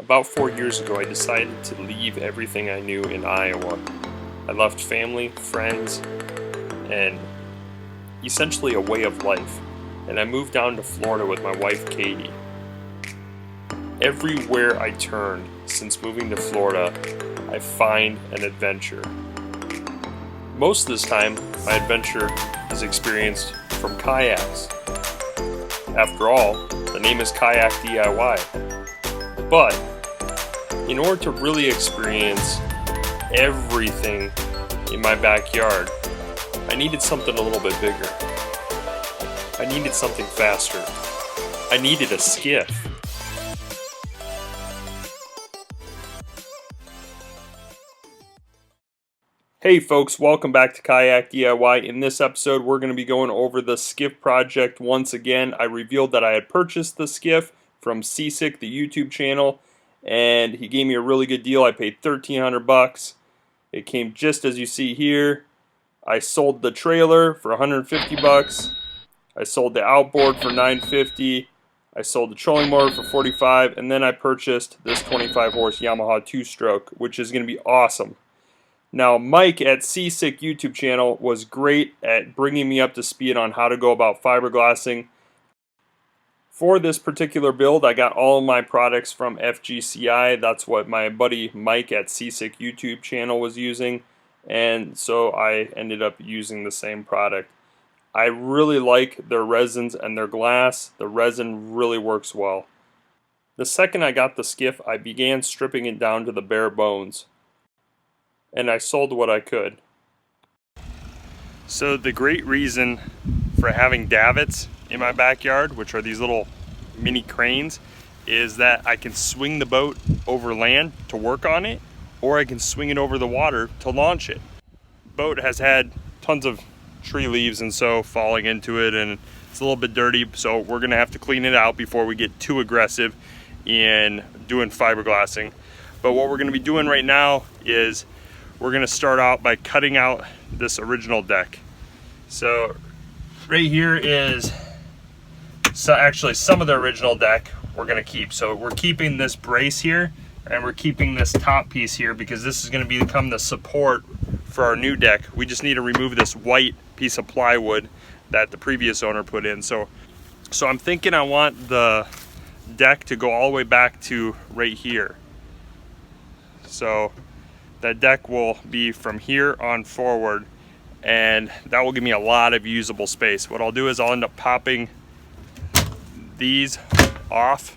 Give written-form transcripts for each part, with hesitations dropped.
About 4 years ago, I decided to leave everything I knew in Iowa. I left family, friends, and essentially a way of life, and I moved down to Florida with my wife Katie. Everywhere I turn since moving to Florida, I find an adventure. Most of this time, my adventure is experienced from kayaks. After all, the name is Kayak DIY. But in order to really experience everything in my backyard, I needed something a little bit bigger. I needed something faster. I needed a skiff. Hey folks, welcome back to Kayak DIY. In this episode, we're going to be going over the skiff project once again. I revealed that I had purchased the skiff from Seasick, the YouTube channel, and he gave me a really good deal. I paid $1,300. It came just as you see here. I sold the trailer for $150. I sold the outboard for $950. I sold the trolling motor for $45, and then I purchased this 25-horse Yamaha 2-stroke, which is going to be awesome. Now, Mike at Seasick YouTube channel was great at bringing me up to speed on how to go about fiberglassing. For this particular build, I got all my products from FGCI. That's what my buddy Mike at Seasick YouTube channel was using, and so I ended up using the same product. I really like their resins and their glass. The resin really works well. The second I got the skiff, I began stripping it down to the bare bones, and I sold what I could. So the great reason for having davits in my backyard, which are these little mini cranes, is that I can swing the boat over land to work on it, or I can swing it over the water to launch it. The boat has had tons of tree leaves and so falling into it, and it's a little bit dirty, so we're gonna have to clean it out before we get too aggressive in doing fiberglassing. But what we're gonna be doing right now is we're gonna start out by cutting out this original deck. So right here is actually some of the original deck we're gonna keep. So we're keeping this brace here, and we're keeping this top piece here because this is gonna become the support for our new deck. We just need to remove this white piece of plywood that the previous owner put in. So I'm thinking I want the deck to go all the way back to right here. So that deck will be from here on forward, and that will give me a lot of usable space. What I'll do is I'll end up popping these off,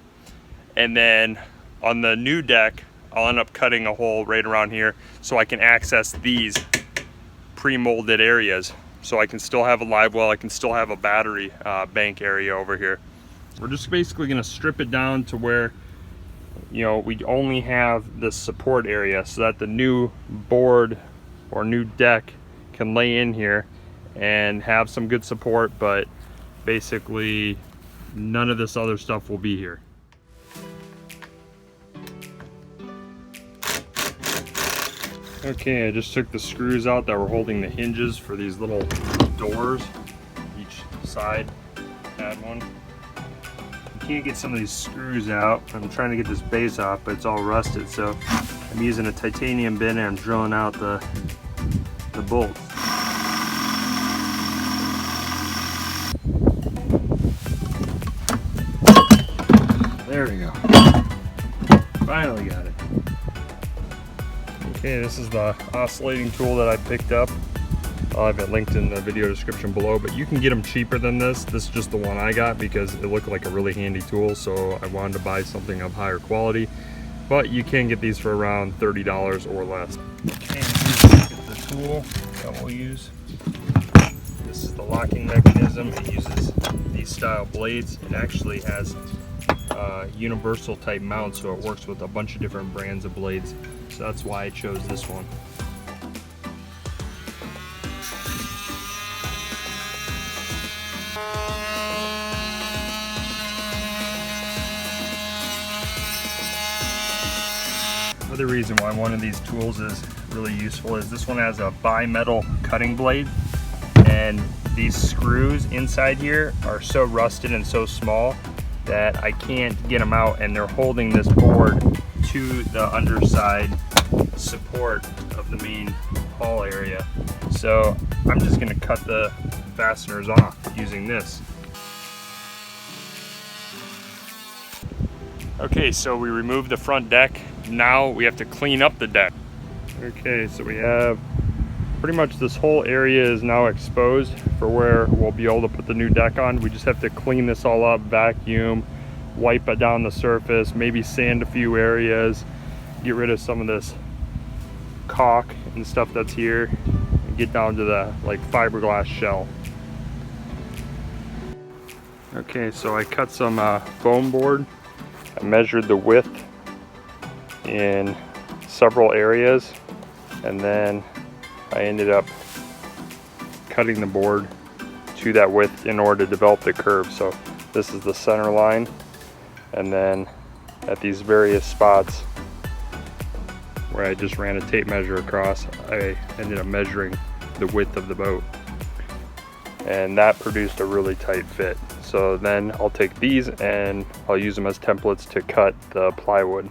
and then on the new deck I'll end up cutting a hole right around here so I can access these pre-molded areas, so I can still have a live well, I can still have a battery bank area over here. We're just basically going to strip it down to where, you know, we only have this support area so that the new board or new deck can lay in here and have some good support, but basically none of this other stuff will be here. Okay, I just took the screws out that were holding the hinges for these little doors. Each side had one. Can't get some of these screws out. I'm trying to get this base off, but it's all rusted, so I'm using a titanium bit and I'm drilling out the bolts. There we go. Finally got it. Okay, this is the oscillating tool that I picked up. I'll have it linked in the video description below, but you can get them cheaper than this. This is just the one I got because it looked like a really handy tool, so I wanted to buy something of higher quality. But you can get these for around $30 or less. Okay, here's the tool that we'll use. This is the locking mechanism. It uses these style blades. It actually has universal type mount, so it works with a bunch of different brands of blades. So that's why I chose this one. Another reason why one of these tools is really useful is this one has a bimetal cutting blade, and these screws inside here are so rusted and so small that I can't get them out, and they're holding this board to the underside support of the main hull area. So I'm just going to cut the fasteners off using this. Okay, so we removed the front deck. Now we have to clean up the deck. Okay, so we have pretty much this whole area is now exposed for where we'll be able to put the new deck on. We just have to clean this all up, vacuum, wipe it down the surface, maybe sand a few areas, get rid of some of this caulk and stuff that's here, and get down to the like fiberglass shell. Okay, so I cut some foam board. I measured the width in several areas, and then I ended up cutting the board to that width in order to develop the curve. So this is the center line, and then at these various spots where I just ran a tape measure across, I ended up measuring the width of the boat, and that produced a really tight fit. So then I'll take these and I'll use them as templates to cut the plywood.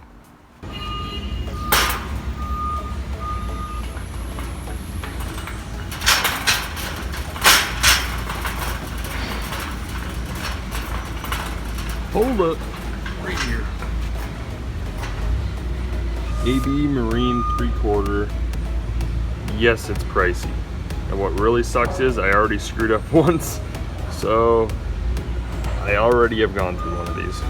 Hold up, right here. AB Marine 3/4. Yes, it's pricey. And what really sucks is I already screwed up once. So I already have gone through one of these.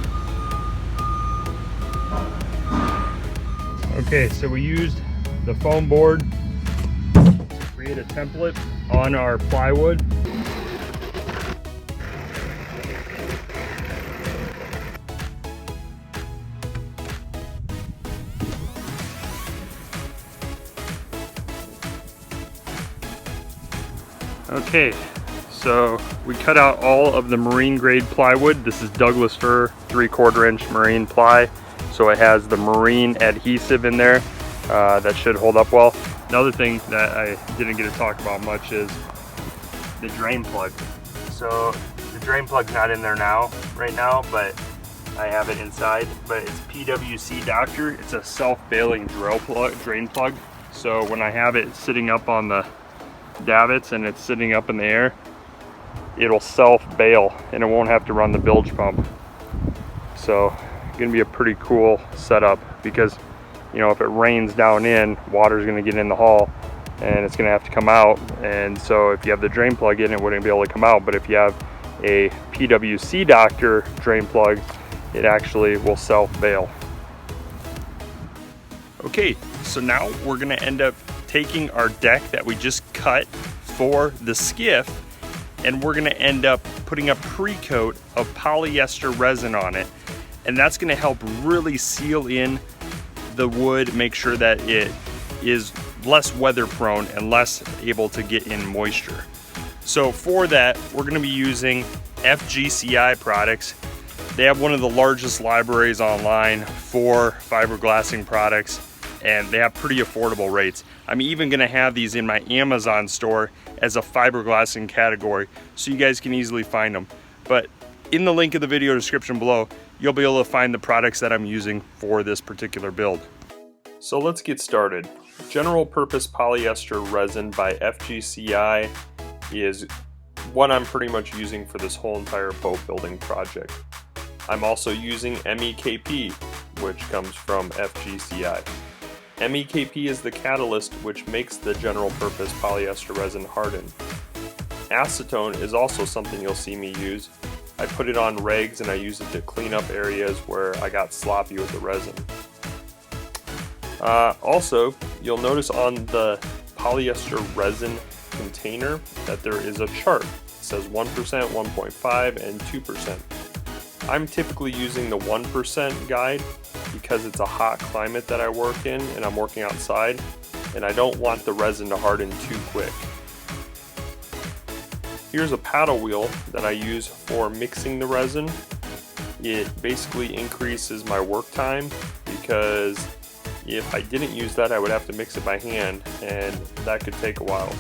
Okay, so we used the foam board to create a template on our plywood. Okay, so we cut out all of the marine grade plywood. This is Douglas fir 3/4 inch marine ply. So it has the marine adhesive in there that should hold up well. Another thing that I didn't get to talk about much is the drain plug. So the drain plug's not in there right now, but I have it inside. But it's PWC Doctor. It's a self-bailing drain plug. So when I have it sitting up on the davits and it's sitting up in the air, it'll self-bail and it won't have to run the bilge pump. So gonna be a pretty cool setup, because you know, if it rains down in, water's gonna get in the hull and it's gonna have to come out. And so if you have the drain plug in, it wouldn't be able to come out. But if you have a PWC Doctor drain plug, it actually will self-bail. Okay, so now we're gonna end up taking our deck that we just cut for the skiff, and we're gonna end up putting a pre-coat of polyester resin on it. And that's gonna help really seal in the wood, make sure that it is less weather prone and less able to get in moisture. So for that, we're gonna be using FGCI products. They have one of the largest libraries online for fiberglassing products, and they have pretty affordable rates. I'm even gonna have these in my Amazon store as a fiberglassing category, so you guys can easily find them. But in the link of the video description below, you'll be able to find the products that I'm using for this particular build. So let's get started. General Purpose Polyester Resin by FGCI is what I'm pretty much using for this whole entire boat building project. I'm also using MEKP, which comes from FGCI. MEKP is the catalyst which makes the general purpose polyester resin harden. Acetone is also something you'll see me use. I put it on rags and I use it to clean up areas where I got sloppy with the resin. Also, you'll notice on the polyester resin container that there is a chart. It says 1%, 1.5, and 2%. I'm typically using the 1% guide because it's a hot climate that I work in and I'm working outside, and I don't want the resin to harden too quick. Here's a paddle wheel that I use for mixing the resin. It basically increases my work time, because if I didn't use that, I would have to mix it by hand, and that could take a while.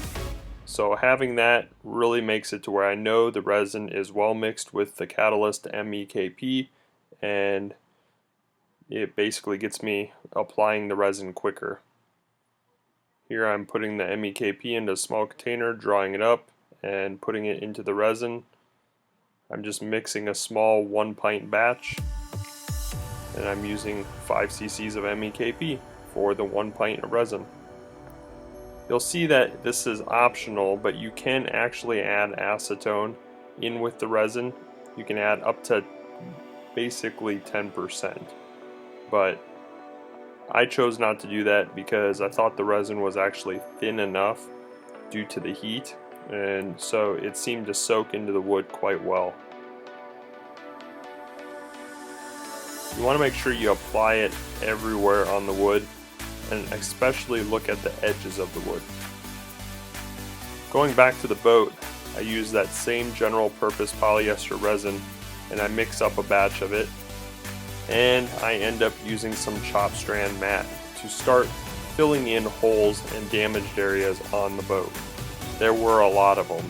So having that really makes it to where I know the resin is well mixed with the catalyst MEKP, and it basically gets me applying the resin quicker. Here I'm putting the MEKP into a small container, drawing it up, and putting it into the resin. I'm just mixing a small 1 pint batch, and I'm using 5 cc's of MEKP for the 1 pint of resin. You'll see that this is optional, but you can actually add acetone in with the resin. You can add up to basically 10%, but I chose not to do that because I thought the resin was actually thin enough due to the heat, and so it seemed to soak into the wood quite well. You want to make sure you apply it everywhere on the wood, and especially look at the edges of the wood. Going back to the boat, I use that same general purpose polyester resin, and I mix up a batch of it, and I end up using some chopped strand mat to start filling in holes and damaged areas on the boat. There were a lot of them.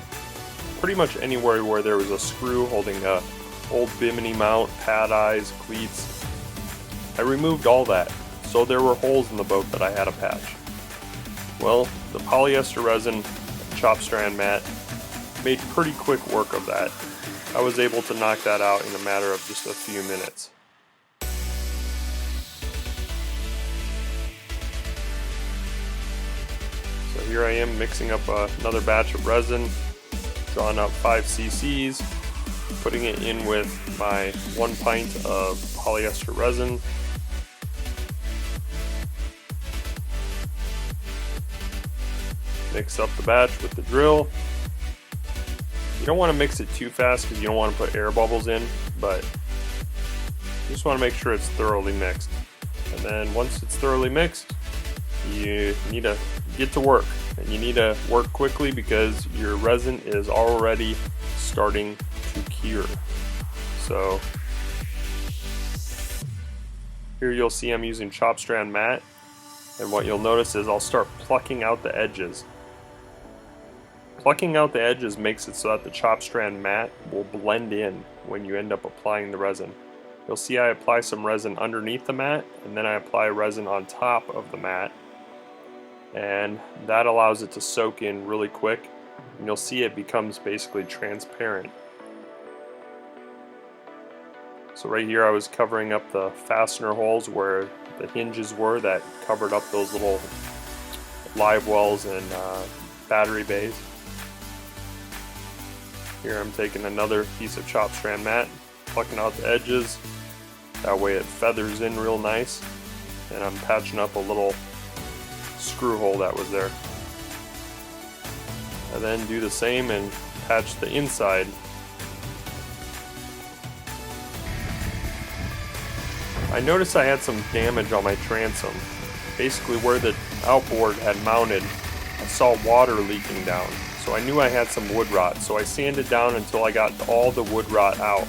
Pretty much anywhere where there was a screw holding a old bimini mount, pad eyes, cleats, I removed all that, so there were holes in the boat that I had to patch. Well, the polyester resin chopped strand mat made pretty quick work of that. I was able to knock that out in a matter of just a few minutes. So here I am mixing up another batch of resin, drawing up 5 cc's, putting it in with my 1 pint of polyester resin. Mix up the batch with the drill. You don't want to mix it too fast because you don't want to put air bubbles in, but you just want to make sure it's thoroughly mixed. And then once it's thoroughly mixed, you need to get to work. And you need to work quickly because your resin is already starting to cure. So here you'll see I'm using chopped strand mat, and what you'll notice is I'll start plucking out the edges. Plucking out the edges makes it so that the chopped strand mat will blend in when you end up applying the resin. You'll see I apply some resin underneath the mat, and then I apply resin on top of the mat, and that allows it to soak in really quick, and you'll see it becomes basically transparent. So right here I was covering up the fastener holes where the hinges were that covered up those little live wells and battery bays. Here I'm taking another piece of chopped strand mat, plucking out the edges, that way it feathers in real nice, and I'm patching up a little screw hole that was there. I then do the same and patch the inside. I noticed I had some damage on my transom. Basically where the outboard had mounted, I saw water leaking down. So I knew I had some wood rot, so I sanded down until I got all the wood rot out.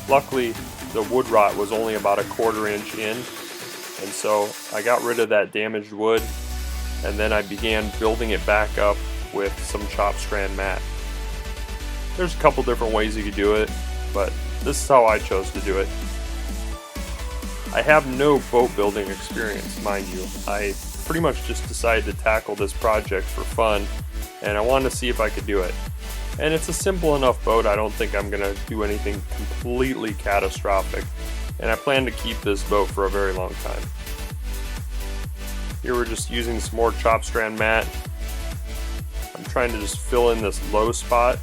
Luckily, the wood rot was only about a 1/4 inch in, and so I got rid of that damaged wood, and then I began building it back up with some chopped strand mat. There's a couple different ways you could do it, but this is how I chose to do it. I have no boat building experience, mind you. I pretty much just decided to tackle this project for fun, and I wanted to see if I could do it. And it's a simple enough boat, I don't think I'm going to do anything completely catastrophic, and I plan to keep this boat for a very long time. Here we're just using some more chopped strand mat. I'm trying to just fill in this low spot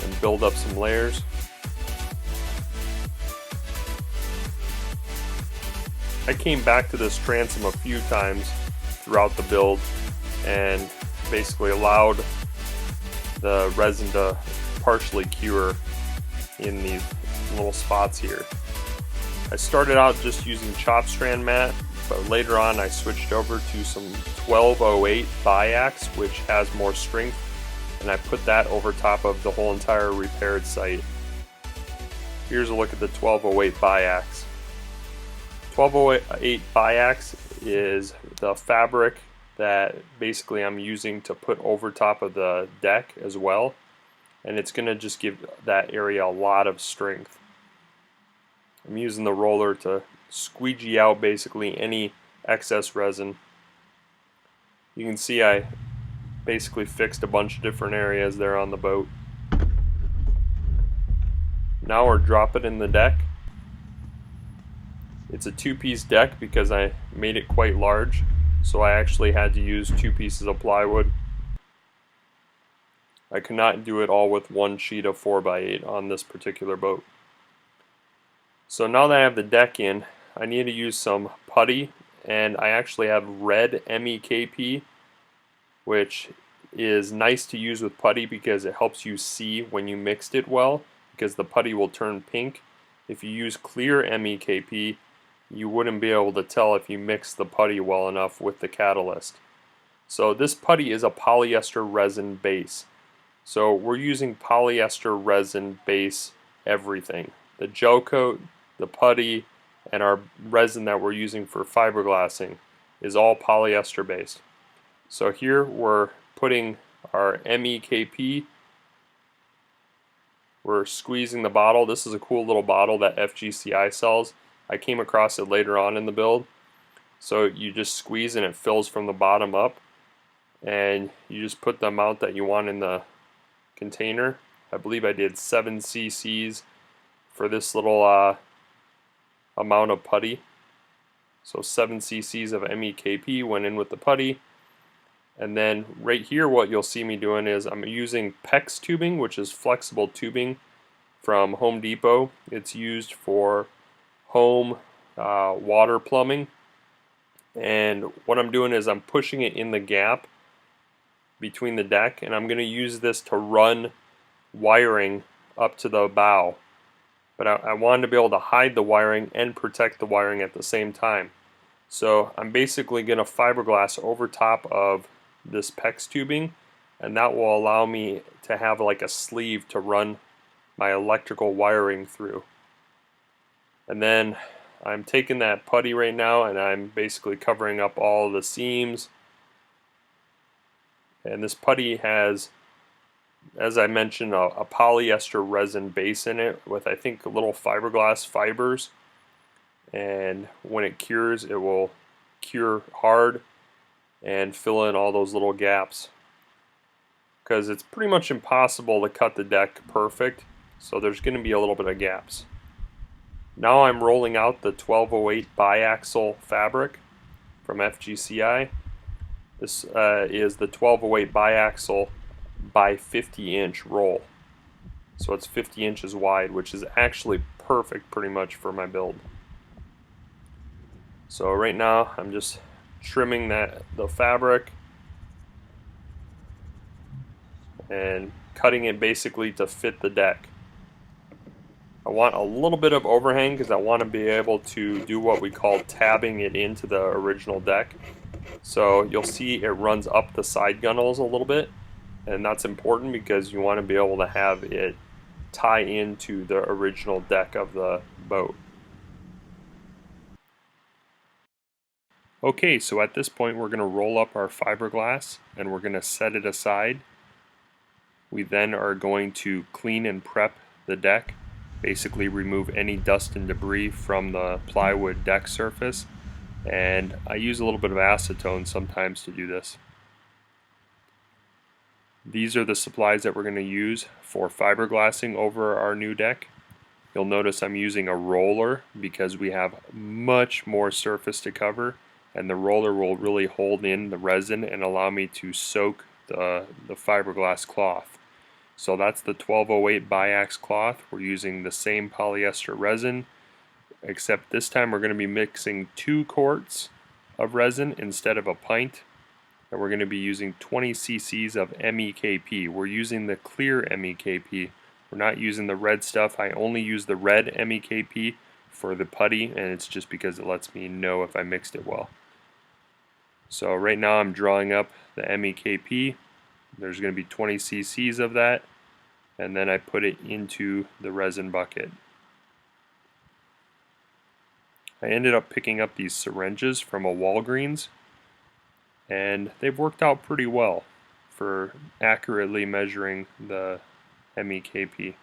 and build up some layers. I came back to this transom a few times throughout the build and basically allowed the resin to partially cure in these little spots here. I started out just using chopped strand mat, but later on I switched over to some 1208 Biaxial, which has more strength, and I put that over top of the whole entire repaired site. Here's a look at the 1208 Biaxial. 1208 Biaxial is the fabric that basically I'm using to put over top of the deck as well, and it's going to just give that area a lot of strength. I'm using the roller to squeegee out basically any excess resin. You can see I basically fixed a bunch of different areas there on the boat. Now we're dropping in the deck. It's a two-piece deck because I made it quite large, so I actually had to use 2 pieces of plywood. I could not do it all with one sheet of 4x8 on this particular boat. So now that I have the deck in, I need to use some putty, and I actually have red MEKP, which is nice to use with putty because it helps you see when you mixed it well, because the putty will turn pink. If you use clear MEKP, you wouldn't be able to tell if you mix the putty well enough with the catalyst. So this putty is a polyester resin base. So we're using polyester resin base everything. The gel coat, the putty, and our resin that we're using for fiberglassing is all polyester based. So here we're putting our MEKP. We're squeezing the bottle. This is a cool little bottle that FGCI sells. I came across it later on in the build. So you just squeeze and it fills from the bottom up, and you just put the amount that you want in the container. I believe I did 7 cc's for this little amount of putty. So 7 cc's of MEKP went in with the putty. And then right here what you'll see me doing is I'm using PEX tubing, which is flexible tubing from Home Depot. It's used for home water plumbing. And what I'm doing is I'm pushing it in the gap between the deck, and I'm going to use this to run wiring up to the bow. But I wanted to be able to hide the wiring and protect the wiring at the same time. So I'm basically going to fiberglass over top of this PEX tubing, and that will allow me to have like a sleeve to run my electrical wiring through. And then I'm taking that putty right now and I'm basically covering up all the seams. And this putty has, as I mentioned, a polyester resin base in it with, I think, little fiberglass fibers. And when it cures, it will cure hard and fill in all those little gaps, because it's pretty much impossible to cut the deck perfect, so there's going to be a little bit of gaps. Now I'm rolling out the 1208 Biaxial fabric from FGCI. This is the 1208 Biaxial by 50-inch roll. So it's 50 inches wide, which is actually perfect pretty much for my build. So right now I'm just trimming the fabric and cutting it basically to fit the deck. I want a little bit of overhang because I want to be able to do what we call tabbing it into the original deck. So you'll see it runs up the side gunnels a little bit, and that's important because you want to be able to have it tie into the original deck of the boat. Okay, so at this point we're going to roll up our fiberglass and we're going to set it aside. We then are going to clean and prep the deck, basically remove any dust and debris from the plywood deck surface, and I use a little bit of acetone sometimes to do this. These are the supplies that we're going to use for fiberglassing over our new deck. You'll notice I'm using a roller because we have much more surface to cover, and the roller will really hold in the resin and allow me to soak the fiberglass cloth. So that's the 1208 Biax cloth. We're using the same polyester resin, except this time we're going to be mixing 2 quarts of resin instead of a pint. And we're going to be using 20 cc's of MEKP. We're using the clear MEKP. We're not using the red stuff. I only use the red MEKP for the putty, and it's just because it lets me know if I mixed it well. So right now I'm drawing up the MEKP. There's going to be 20 cc's of that, and then I put it into the resin bucket. I ended up picking up these syringes from a Walgreens, and they've worked out pretty well for accurately measuring the MEKP.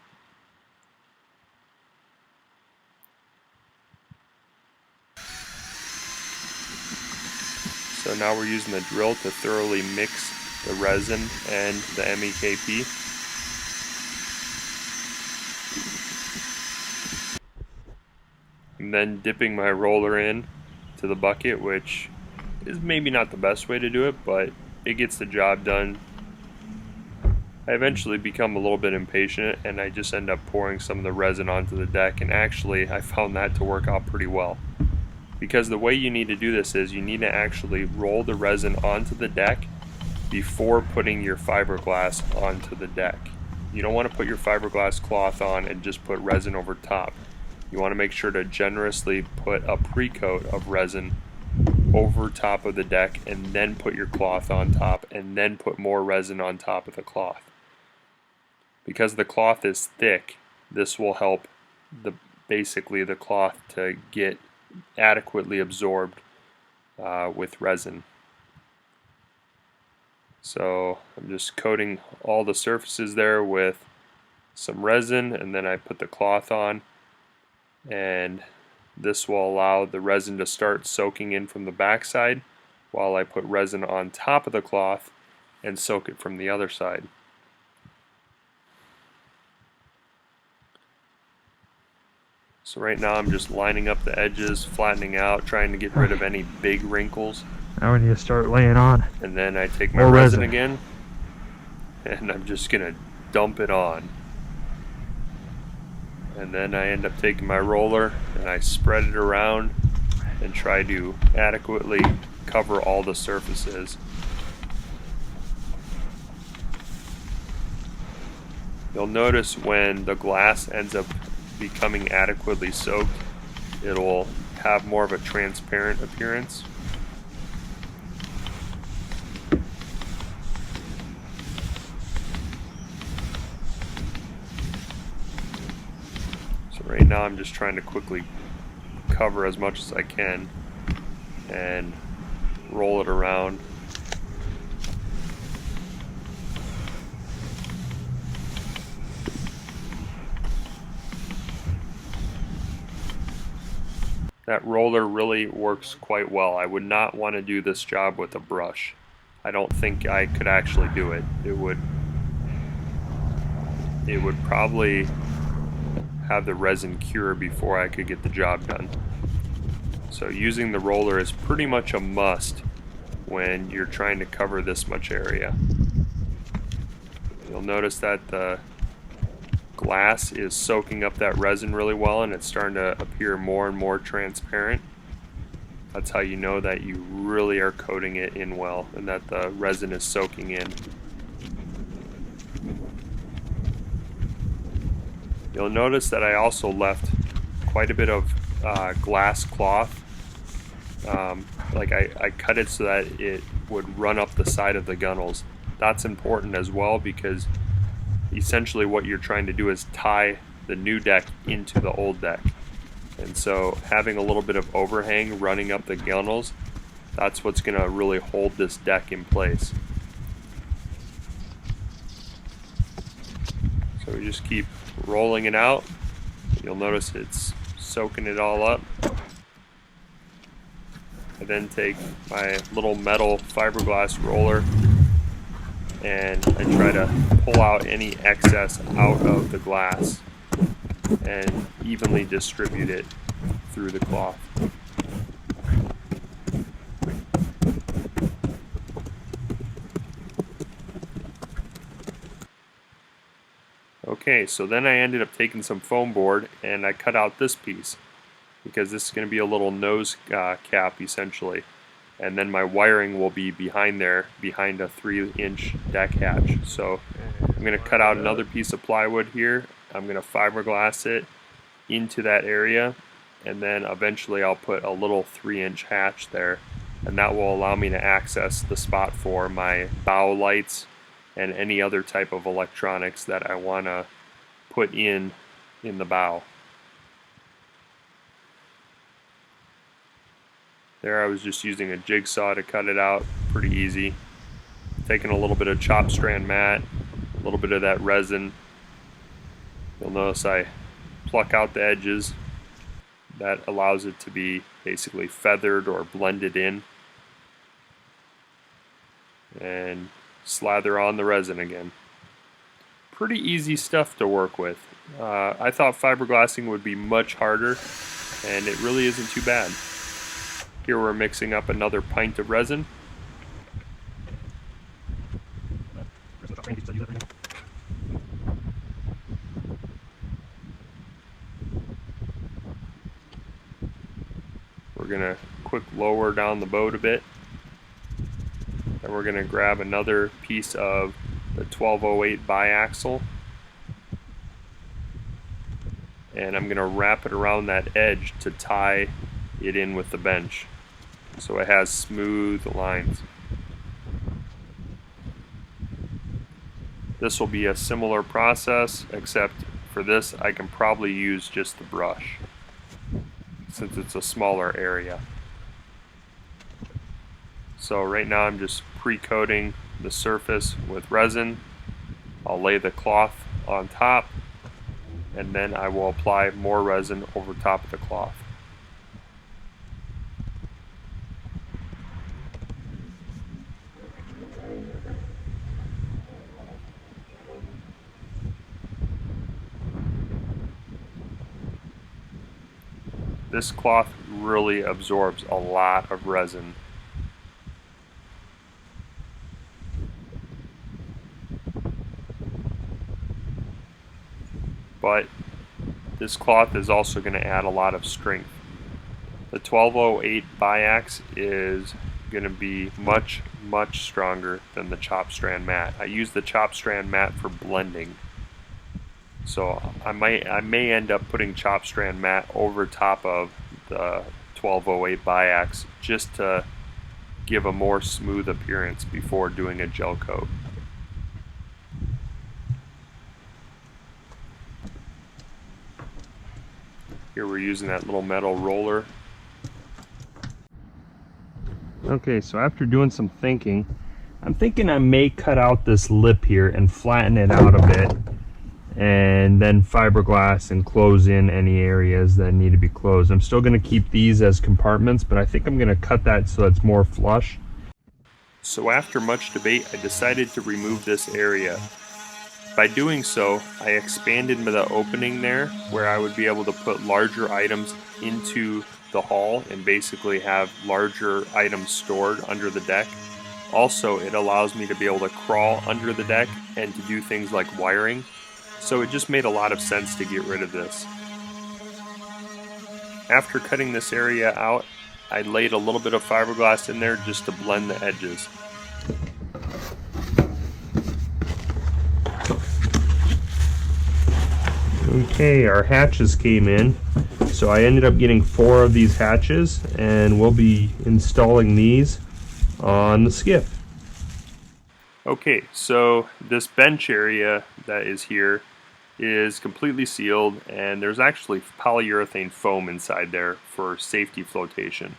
So now we're using the drill to thoroughly mix the resin and the MEKP. I'm then dipping my roller in to the bucket, which is maybe not the best way to do it, but it gets the job done. I eventually become a little bit impatient and I just end up pouring some of the resin onto the deck, and actually I found that to work out pretty well. Because the way you need to do this is you need to actually roll the resin onto the deck before putting your fiberglass onto the deck. You don't want to put your fiberglass cloth on and just put resin over top. You want to make sure to generously put a pre-coat of resin over top of the deck and then put your cloth on top and then put more resin on top of the cloth. Because the cloth is thick, this will help basically the cloth to get adequately absorbed with resin. So I'm just coating all the surfaces there with some resin, and then I put the cloth on, and this will allow the resin to start soaking in from the backside while I put resin on top of the cloth and soak it from the other side. So right now I'm just lining up the edges, flattening out, trying to get rid of any big wrinkles. Now we need to start laying on. And then I take my more resin again, and I'm just going to dump it on. And then I end up taking my roller and I spread it around and try to adequately cover all the surfaces. You'll notice when the glass ends up becoming adequately soaked, it will have more of a transparent appearance. So right now I'm just trying to quickly cover as much as I can and roll it around. That roller really works quite well. I would not want to do this job with a brush. I don't think I could actually do it. It would probably have the resin cure before I could get the job done. So using the roller is pretty much a must when you're trying to cover this much area. You'll notice that the glass is soaking up that resin really well, and it's starting to appear more and more transparent. That's how you know that you really are coating it in well and that the resin is soaking in. You'll notice that I also left quite a bit of glass cloth. I cut it so that it would run up the side of the gunnels. That's important as well, because essentially what you're trying to do is tie the new deck into the old deck. And so having a little bit of overhang running up the gunnels, that's what's going to really hold this deck in place. So we just keep rolling it out. You'll notice it's soaking it all up. I then take my little metal fiberglass roller and I try to pull out any excess out of the glass and evenly distribute it through the cloth. Okay, so then I ended up taking some foam board and I cut out this piece because this is going to be a little nose cap essentially. And then my wiring will be behind there, behind a 3-inch deck hatch. So I'm going to cut out another piece of plywood here. I'm going to fiberglass it into that area, and then eventually I'll put a little 3-inch hatch there, and that will allow me to access the spot for my bow lights and any other type of electronics that I want to put in the bow. There I was just using a jigsaw to cut it out, pretty easy. Taking a little bit of chopped strand mat, a little bit of that resin. You'll notice I pluck out the edges. That allows it to be basically feathered or blended in. and slather on the resin again. Pretty easy stuff to work with. I thought fiberglassing would be much harder, and it really isn't too bad. Here we're mixing up another pint of resin. We're gonna quick lower down the boat a bit. Then we're gonna grab another piece of the 1208 Biaxial, and I'm gonna wrap it around that edge to tie it in with the bench so it has smooth lines. This will be a similar process, except for this I can probably use just the brush since it's a smaller area. So right now I'm just pre-coating the surface with resin. I'll lay the cloth on top, and then I will apply more resin over top of the cloth. This cloth really absorbs a lot of resin. But this cloth is also going to add a lot of strength. The 1208 Biax is going to be much stronger than the chop strand mat. I use the chop strand mat for blending. So I may end up putting chop strand mat over top of the 1208 Biax just to give a more smooth appearance before doing a gel coat. Here we're using that little metal roller. Okay, so after doing some thinking, I'm thinking I may cut out this lip here and flatten it out a bit, and then fiberglass and close in any areas that need to be closed. I'm still going to keep these as compartments, but I think I'm going to cut that so it's more flush. So after much debate, I decided to remove this area. By doing so, I expanded the opening there where I would be able to put larger items into the hull and basically have larger items stored under the deck. Also, it allows me to be able to crawl under the deck and to do things like wiring. So it just made a lot of sense to get rid of this. After cutting this area out, I laid a little bit of fiberglass in there just to blend the edges. Okay, our hatches came in, so I ended up getting 4 of these hatches, and we'll be installing these on the skiff. Okay, so this bench area that is here is completely sealed, and there's actually polyurethane foam inside there for safety flotation.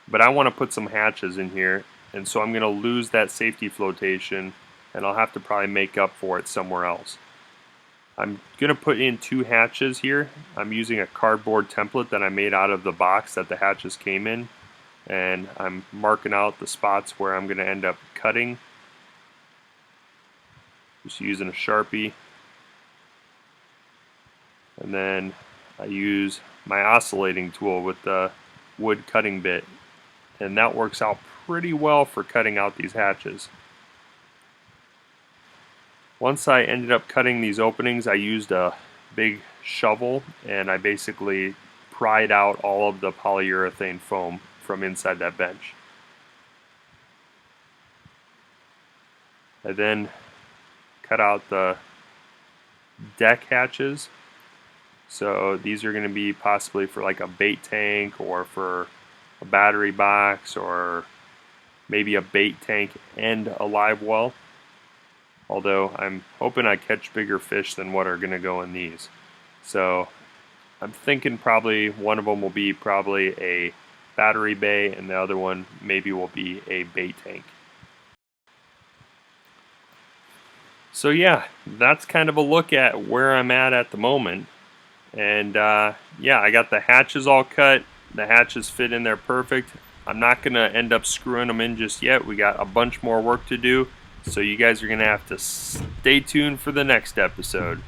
But I want to put some hatches in here, and so I'm going to lose that safety flotation, and I'll have to probably make up for it somewhere else. I'm going to put in 2 hatches here. I'm using a cardboard template that I made out of the box that the hatches came in, and I'm marking out the spots where I'm going to end up cutting. Just using a Sharpie. And then I use my oscillating tool with the wood cutting bit, and that works out pretty well for cutting out these hatches. Once I ended up cutting these openings, I used a big shovel and I basically pried out all of the polyurethane foam from inside that bench. I then cut out the deck hatches. So these are going to be possibly for like a bait tank or for a battery box or maybe a bait tank and a live well. Although I'm hoping I catch bigger fish than what are going to go in these. So I'm thinking probably one of them will be probably a battery bay and the other one maybe will be a bait tank. So yeah, that's kind of a look at where I'm at the moment. And yeah, I got the hatches all cut. The hatches fit in there perfect. I'm not going to end up screwing them in just yet. We got a bunch more work to do, so you guys are going to have to stay tuned for the next episode.